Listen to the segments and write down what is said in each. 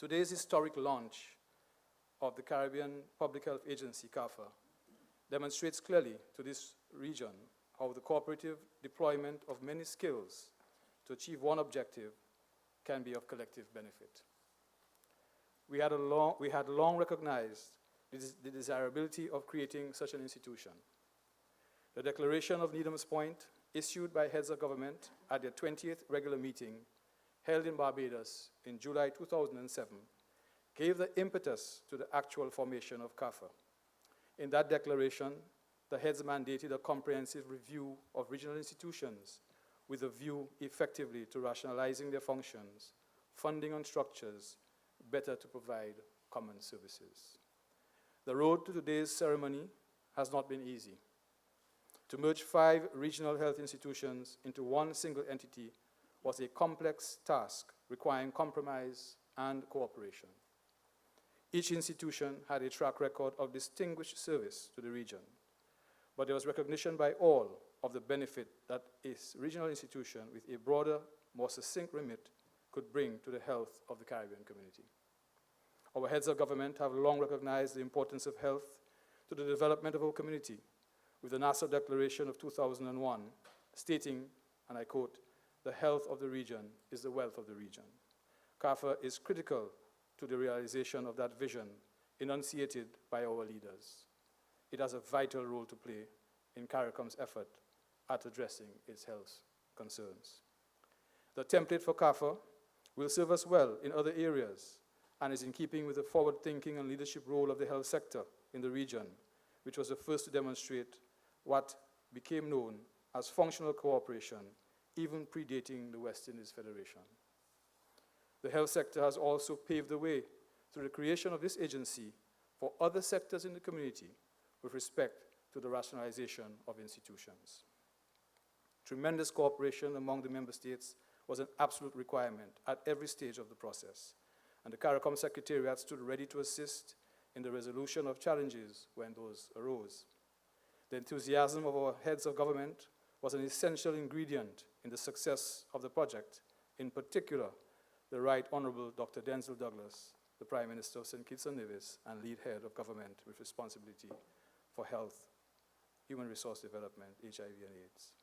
Today's historic launch of the Caribbean Public Health Agency, CARPHA, demonstrates clearly to this region how the cooperative deployment of many skills to achieve one objective can be of collective benefit. We had long recognized the desirability of creating such an institution. The Declaration of Needham's Point, issued by heads of government at their 20th regular meeting held in Barbados in July 2007, gave the impetus to the actual formation of CARPHA. In that declaration, the heads mandated a comprehensive review of regional institutions with a view effectively to rationalizing their functions, funding and structures, better to provide common services. The road to today's ceremony has not been easy. To merge 5 regional health institutions into one single entity was a complex task requiring compromise and cooperation. Each institution had a track record of distinguished service to the region, but there was recognition by all of the benefit that a regional institution with a broader, more succinct remit could bring to the health of the Caribbean community. Our heads of government have long recognized the importance of health to the development of our community, with the Nassau Declaration of 2001 stating, and I quote, "The health of the region is the wealth of the region." CARPHA is critical to the realization of that vision enunciated by our leaders. It has a vital role to play in CARICOM's effort at addressing its health concerns. The template for CARPHA will serve us well in other areas and is in keeping with the forward-thinking and leadership role of the health sector in the region, which was the first to demonstrate what became known as functional cooperation, even predating the West Indies Federation. The health sector has also paved the way through the creation of this agency for other sectors in the community with respect to the rationalization of institutions. Tremendous cooperation among the member states was an absolute requirement at every stage of the process, and the CARICOM Secretariat stood ready to assist in the resolution of challenges when those arose. The enthusiasm of our heads of government was an essential ingredient in the success of the project, in particular, the Right Honorable Dr. Denzil Douglas, the Prime Minister of St. Kitts and Nevis and lead head of government with responsibility for health, human resource development, HIV and AIDS.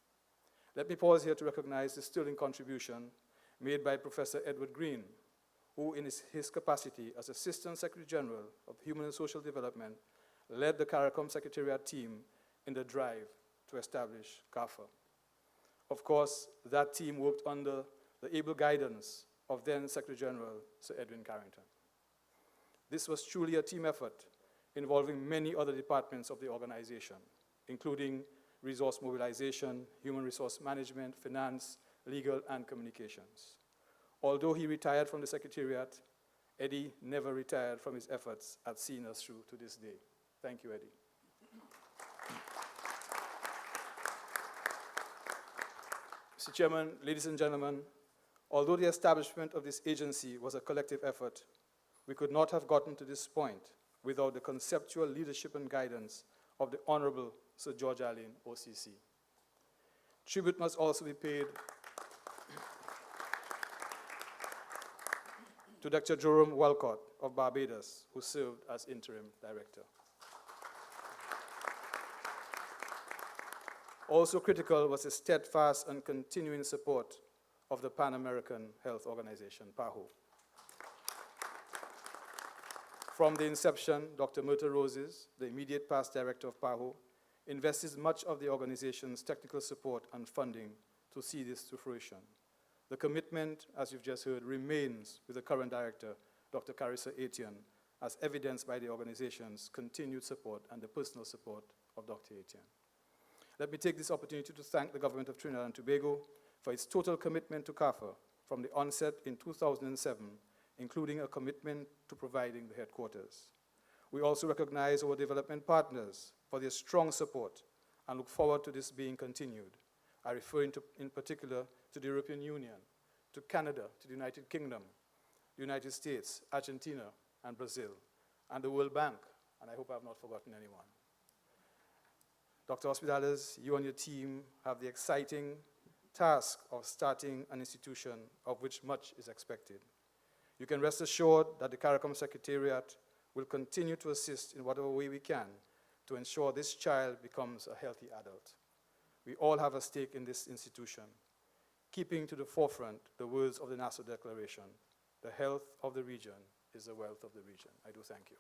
Let me pause here to recognize the sterling contribution made by Professor Edward Green, who in his capacity as Assistant Secretary General of Human and Social Development led the CARICOM Secretariat team in the drive to establish CARPHA. Of course, that team worked under the able guidance of then Secretary General Sir Edwin Carrington. This was truly a team effort involving many other departments of the organization, including resource mobilization, human resource management, finance, legal, and communications. Although he retired from the Secretariat, Eddie never retired from his efforts at seeing us through to this day. Thank you, Eddie. Mr. Chairman, ladies and gentlemen, although the establishment of this agency was a collective effort, we could not have gotten to this point without the conceptual leadership and guidance of the Honorable Sir George Allen, OCC. Tribute must also be paid to Dr. Jerome Walcott of Barbados, who served as interim director. Also critical was the steadfast and continuing support of the Pan American Health Organization, PAHO. From the inception, Dr. Myrta Roses, the immediate past director of PAHO, invested much of the organization's technical support and funding to see this to fruition. The commitment, as you've just heard, remains with the current director, Dr. Carissa Etienne, as evidenced by the organization's continued support and the personal support of Dr. Etienne. Let me take this opportunity to thank the government of Trinidad and Tobago for its total commitment to CARPHA from the onset in 2007, including a commitment to providing the headquarters. We also recognize our development partners for their strong support and look forward to this being continued. I refer in particular to the European Union, to Canada, to the United Kingdom, the United States, Argentina, and Brazil, and the World Bank, and I hope I have not forgotten anyone. Dr. Hospitales, you and your team have the exciting task of starting an institution of which much is expected. You can rest assured that the CARICOM Secretariat will continue to assist in whatever way we can to ensure this child becomes a healthy adult. We all have a stake in this institution, keeping to the forefront the words of the Nassau Declaration: the health of the region is the wealth of the region. I do thank you.